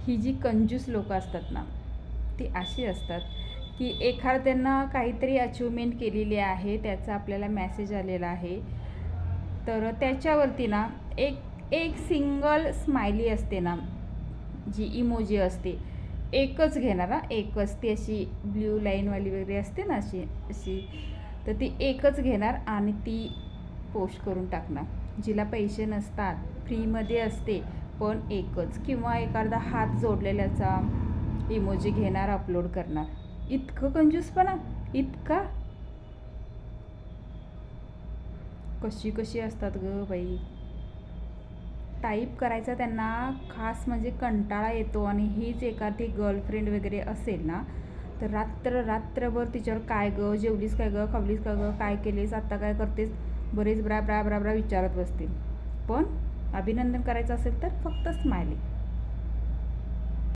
ही जी कंजूस लोकं असतात ना, ती अशी असतात की एखाद्यांना काहीतरी अचिव्हमेंट केलेली आहे, त्याचा आपल्याला मेसेज आलेला आहे, तर त्याच्यावरती ना एक एक सिंगल स्माइली असते ना, जी इमोजी असते, एकच घेणार हां, एकच. ती अशी ब्ल्यू लाईनवाली वगैरे असते ना, अशी अशी, तर ती एकच घेणार आणि ती पोस्ट करून टाकणार. जिला पैसे नसतात, फ्रीमध्ये असते, पण एकच. किंवा एखादा हात जोडलेल्याचा इमोजी घेणार, अपलोड करणार. इतकं कंजूसपणा, इतका. कशी कशी असतात गं बाई. टाईप करायचा त्यांना खास म्हणजे कंटाळा येतो. आणि हीच एखादी गर्लफ्रेंड वगैरे असेल ना, तर रात्रभर तिच्यावर काय गं, जेवलीस काय गं, खावलीस का गं, काय केलीस, आत्ता काय करतेस, बरेच ब्रा ब्रा ब्रा ब्रा विचारत बसतील. पण अभिनंदन करायचं असेल तर फक्त स्माइली.